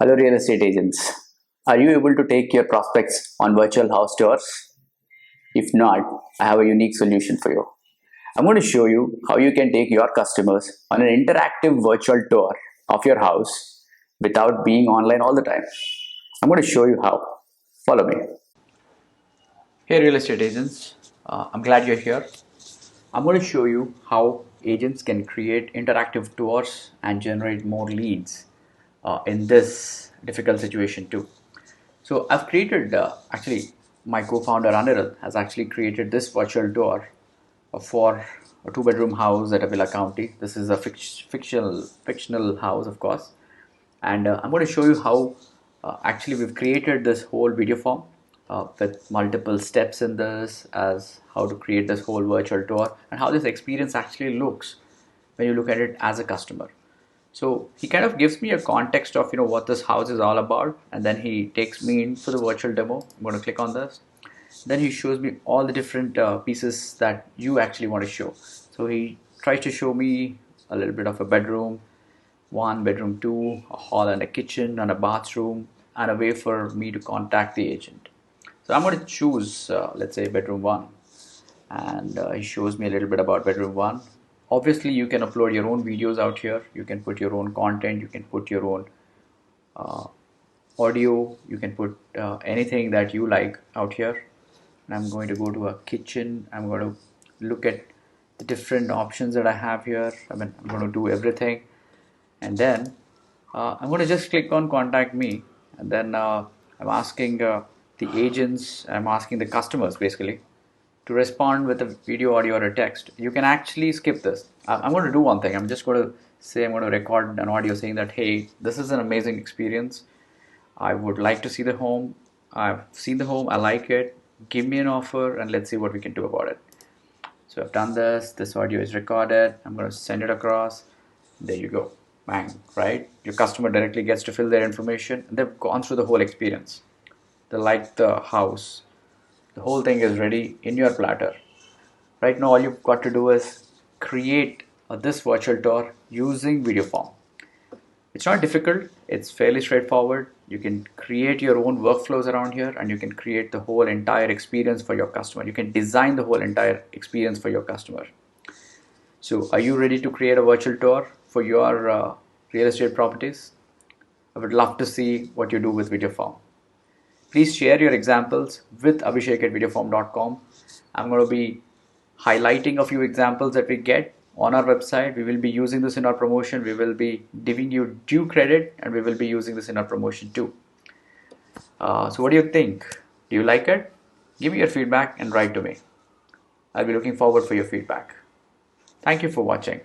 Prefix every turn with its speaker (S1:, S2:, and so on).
S1: Hello, real estate agents. Are you able to take your prospects on virtual house tours? If not, I have a unique solution for you. I'm going to show you how you can take your customers on an interactive virtual tour of your house without being online all the time. I'm going to show you how. Follow me. Hey, real estate agents. I'm glad you're here. I'm going to show you how agents can create interactive tours and generate more leads in this difficult situation too. So I've created, actually, my co-founder Anirudh has actually created this virtual tour for a two-bedroom house at Avila County. This is a fictional house, of course, and I'm going to show you how actually we've created this whole video form with multiple steps in this, as how to create this whole virtual tour and how this experience actually looks when you look at it as a customer. So he kind of gives me a context of what this house is all about, and then he takes me into the virtual demo. I'm going to click on this. Then he shows me all the different pieces that you actually want to show. So he tries to show me a little bit of a bedroom, one bedroom, two, a hall and a kitchen and a bathroom, and a way for me to contact the agent. So I'm going to choose, let's say, bedroom one, and he shows me a little bit about bedroom one. Obviously, you can upload your own videos out here. You can put your own content. You can put your own audio. You can put anything that you like out here. And I'm going to go to a kitchen. I'm going to look at the different options that I have here. I'm going to do everything, and then I'm going to just click on contact me, and then I'm asking the agents. I'm asking the customers basically to respond with a video, audio, or a text. You can actually skip this. I'm going to do one thing. I'm just going to say I'm going to record an audio saying that, hey, this is an amazing experience. I would like to see the home. I've seen the home. I like it. Give me an offer and let's see what we can do about it. So I've done this. This audio is recorded. I'm going to send it across. There you go. Bang, right? Your customer directly gets to fill their information. And they've gone through the whole experience. They like the house. The whole thing is ready in your platter. Right now, all you've got to do is create this virtual tour using VideoForm. It's not difficult. It's fairly straightforward. You can create your own workflows around here, and you can create the whole entire experience for your customer. You can design the whole entire experience for your customer. So are you ready to create a virtual tour for your real estate properties? I would love to see what you do with VideoForm. Please share your examples with abhishek@videoform.com. I'm going to be highlighting a few examples that we get on our website. We will be using this in our promotion. We will be giving you due credit, and we will be using this in our promotion too. So what do you think? Do you like it? Give me your feedback and write to me. I'll be looking forward for your feedback. Thank you for watching.